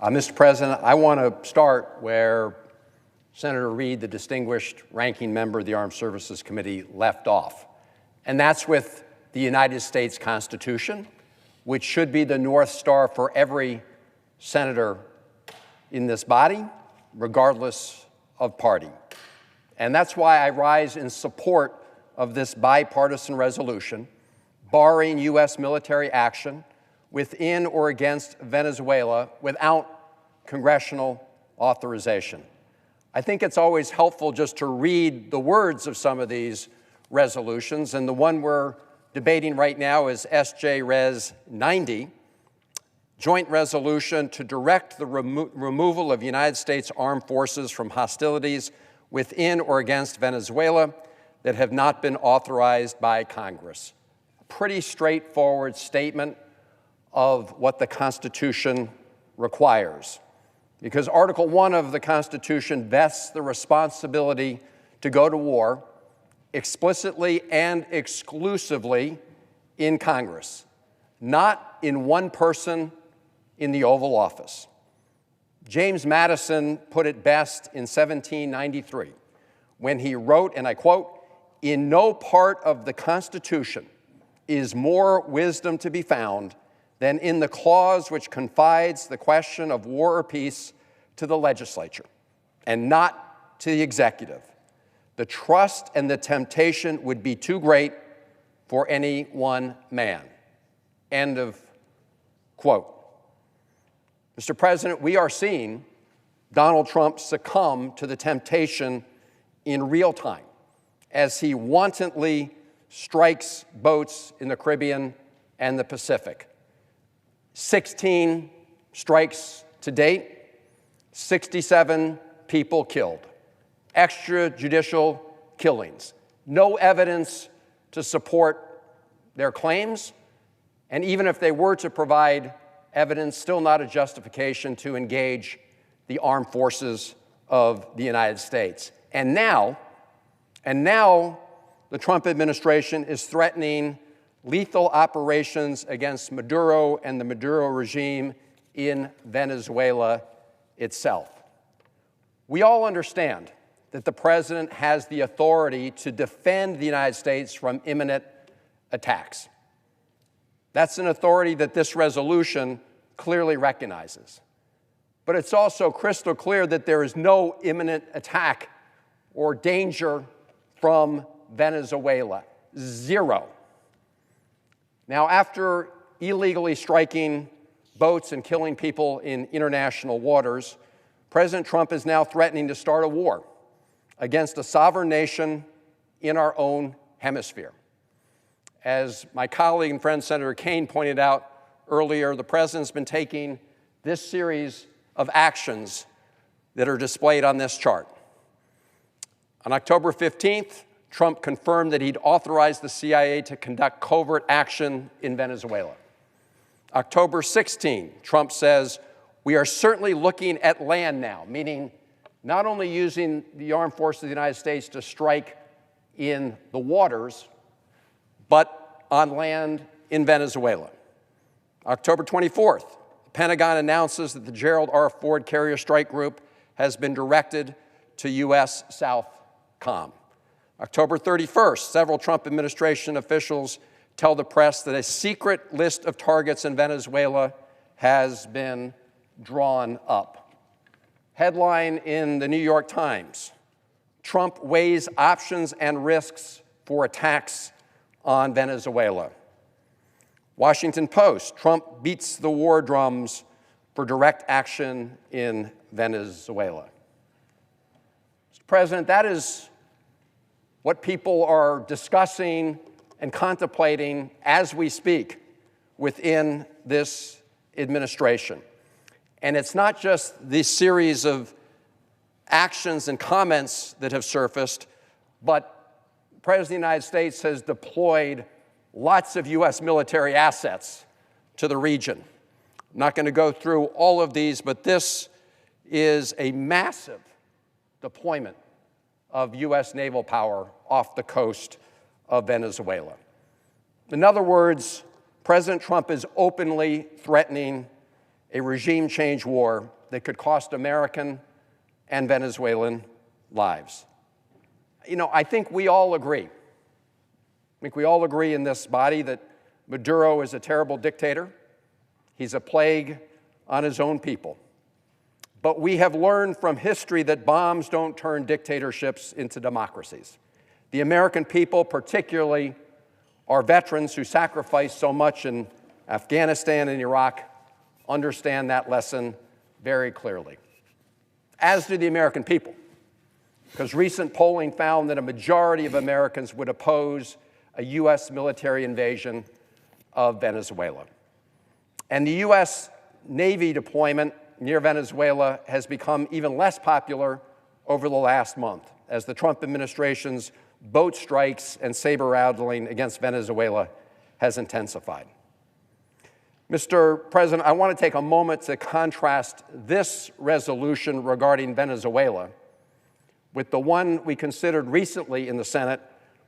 Mr. President, I want to start where Senator Reid, the distinguished ranking member of the Armed Services Committee, left off. And that's with the United States Constitution, which should be the North Star for every senator in this body, regardless of party. And that's why I rise in support of this bipartisan resolution, barring U.S. military action within or against Venezuela without congressional authorization. I think it's always helpful just to read the words of some of these resolutions, and the one we're debating right now is S.J. Res. 90, Joint Resolution to direct the removal of United States armed forces from hostilities within or against Venezuela that have not been authorized by Congress. A pretty straightforward statement of what the Constitution requires. Because Article 1 of the Constitution vests the responsibility to go to war explicitly and exclusively in Congress, not in one person in the Oval Office. James Madison put it best in 1793 when he wrote, and I quote, "In no part of the Constitution is more wisdom to be found than in the clause which confides the question of war or peace to the legislature and not to the executive. The trust and the temptation would be too great for any one man." End of quote. Mr. President, we are seeing Donald Trump succumb to the temptation in real time as he wantonly strikes boats in the Caribbean and the Pacific. 16 strikes to date, 67 people killed, extrajudicial killings, no evidence to support their claims, and even if they were to provide evidence, still not a justification to engage the armed forces of the United States. And now the Trump administration is threatening lethal operations against Maduro and the Maduro regime in Venezuela itself. We all understand that the president has the authority to defend the United States from imminent attacks. That's an authority that this resolution clearly recognizes. But it's also crystal clear that there is no imminent attack or danger from Venezuela. Zero. Now, after illegally striking boats and killing people in international waters, President Trump is now threatening to start a war against a sovereign nation in our own hemisphere. As my colleague and friend Senator Kaine pointed out earlier, the president's been taking this series of actions that are displayed on this chart. On October 15th, Trump confirmed that he'd authorized the CIA to conduct covert action in Venezuela. October 16, Trump says, "We are certainly looking at land now," meaning not only using the armed forces of the United States to strike in the waters, but on land in Venezuela. October 24th, the Pentagon announces that the Gerald R. Ford Carrier Strike Group has been directed to U.S. Southcom. October 31st, several Trump administration officials tell the press that a secret list of targets in Venezuela has been drawn up. Headline in the New York Times, Trump weighs options and risks for attacks on Venezuela. Washington Post, Trump beats the war drums for direct action in Venezuela. Mr. President, that is what people are discussing and contemplating as we speak within this administration. And it's not just this series of actions and comments that have surfaced, but the President of the United States has deployed lots of U.S. military assets to the region. I'm not going to go through all of these, but this is a massive deployment of U.S. naval power off the coast of Venezuela. In other words, President Trump is openly threatening a regime change war that could cost American and Venezuelan lives. You know, I think we all agree. I think we all agree in this body that Maduro is a terrible dictator. He's a plague on his own people. But we have learned from history that bombs don't turn dictatorships into democracies. The American people, particularly our veterans who sacrificed so much in Afghanistan and Iraq, understand that lesson very clearly, as do the American people, because recent polling found that a majority of Americans would oppose a U.S. military invasion of Venezuela. And the U.S. Navy deployment near Venezuela has become even less popular over the last month, as the Trump administration's boat strikes and saber-rattling against Venezuela has intensified. Mr. President, I want to take a moment to contrast this resolution regarding Venezuela with the one we considered recently in the Senate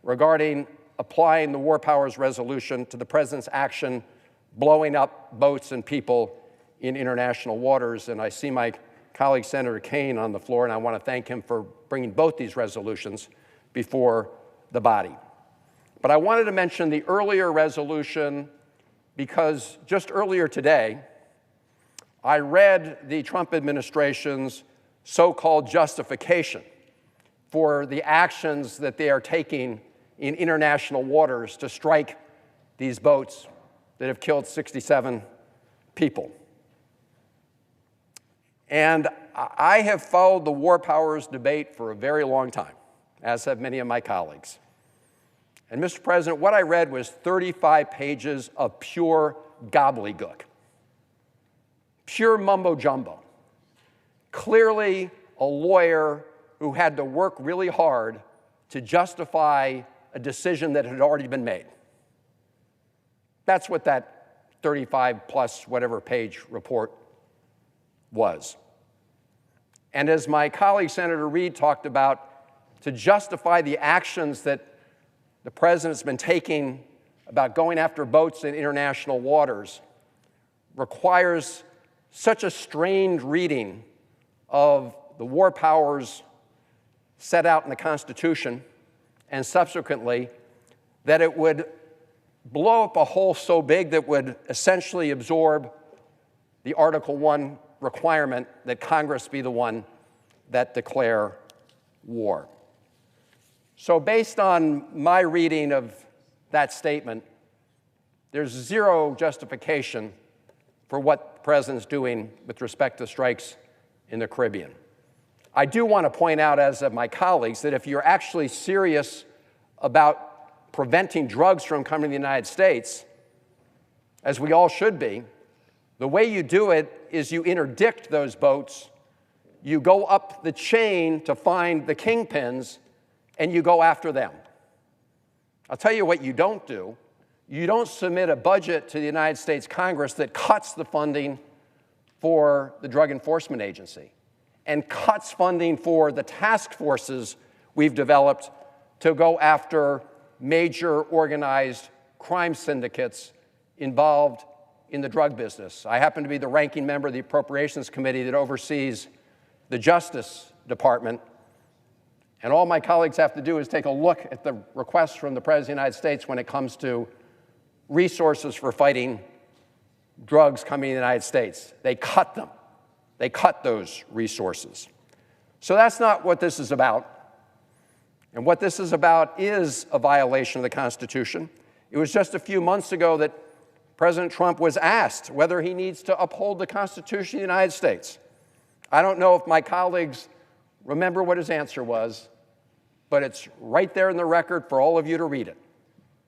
regarding applying the War Powers Resolution to the President's action blowing up boats and people in international waters. And I see my colleague, Senator Kaine, on the floor, and I want to thank him for bringing both these resolutions before the body. But I wanted to mention the earlier resolution because just earlier today, I read the Trump administration's so-called justification for the actions that they are taking in international waters to strike these boats that have killed 67 people. And I have followed the war powers debate for a very long time, as have many of my colleagues. And Mr. President, what I read was 35 pages of pure gobbledygook, pure mumbo-jumbo. Clearly a lawyer who had to work really hard to justify a decision that had already been made. That's what that 35 plus whatever page report was. And as my colleague Senator Reid talked about, to justify the actions that the President's been taking about going after boats in international waters requires such a strained reading of the war powers set out in the Constitution and subsequently that it would blow up a hole so big that would essentially absorb the Article I requirement that Congress be the one that declare war. So based on my reading of that statement, there's zero justification for what the President's doing with respect to strikes in the Caribbean. I do want to point out, as have my colleagues, that if you're actually serious about preventing drugs from coming to the United States, as we all should be, the way you do it is you interdict those boats, you go up the chain to find the kingpins, and you go after them. I'll tell you what you don't do. You don't submit a budget to the United States Congress that cuts the funding for the Drug Enforcement Agency and cuts funding for the task forces we've developed to go after major organized crime syndicates involved in the drug business. I happen to be the ranking member of the Appropriations Committee that oversees the Justice Department. And all my colleagues have to do is take a look at the requests from the President of the United States when it comes to resources for fighting drugs coming to the United States. They cut them. They cut those resources. So that's not what this is about. And what this is about is a violation of the Constitution. It was just a few months ago that President Trump was asked whether he needs to uphold the Constitution of the United States. I don't know if my colleagues remember what his answer was, but it's right there in the record for all of you to read it.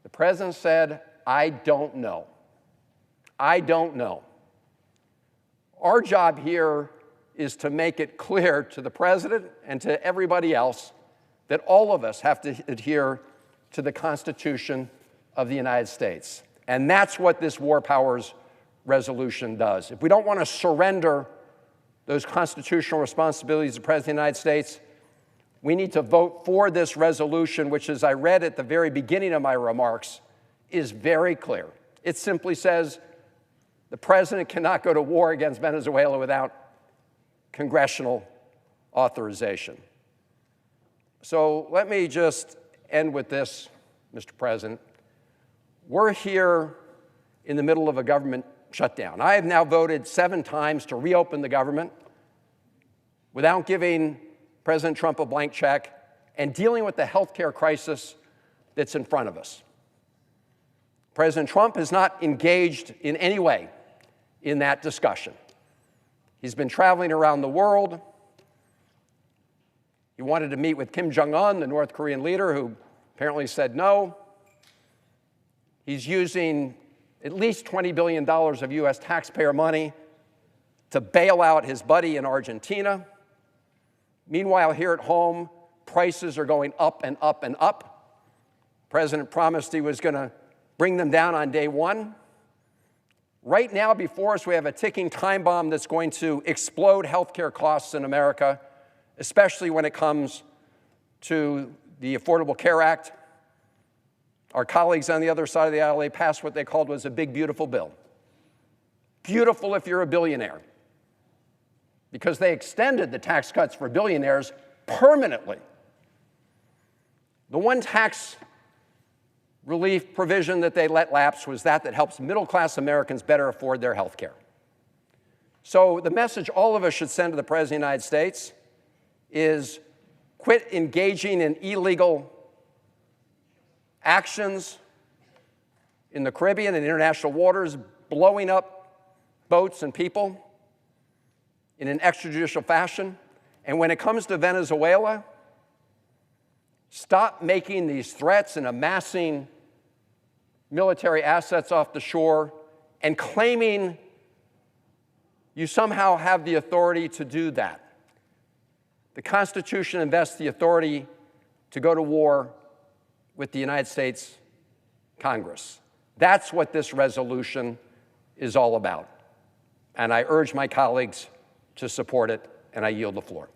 The President said, "I don't know. I don't know." Our job here is to make it clear to the President and to everybody else that all of us have to adhere to the Constitution of the United States. And that's what this War Powers Resolution does. If we don't want to surrender those constitutional responsibilities to the President of the United States, we need to vote for this resolution, which, as I read at the very beginning of my remarks, is very clear. It simply says, The president cannot go to war against Venezuela without congressional authorization. So let me just end with this, Mr. President. We're here in the middle of a government shutdown. I have now voted 7 times to reopen the government without giving President Trump a blank check and dealing with the healthcare crisis that's in front of us. President Trump has not engaged in any way in that discussion. He's been traveling around the world. He wanted to meet with Kim Jong-un, the North Korean leader, who apparently said no. He's using at least $20 billion of U.S. taxpayer money to bail out his buddy in Argentina. Meanwhile, here at home, prices are going up and up and up. The president promised he was going to bring them down on day 1. Right now, before us, we have a ticking time bomb that's going to explode healthcare costs in America, especially when it comes to the Affordable Care Act. Our colleagues on the other side of the aisle, they passed what they called was a big, beautiful bill. Beautiful if you're a billionaire, because they extended the tax cuts for billionaires permanently. The one tax relief provision that they let lapse was that helps middle-class Americans better afford their health care. So the message all of us should send to the President of the United States is quit engaging in illegal actions in the Caribbean and international waters, blowing up boats and people in an extrajudicial fashion. And when it comes to Venezuela, stop making these threats and amassing military assets off the shore and claiming you somehow have the authority to do that. The Constitution invests the authority to go to war with the United States Congress. That's what this resolution is all about. And I urge my colleagues to support it, and I yield the floor.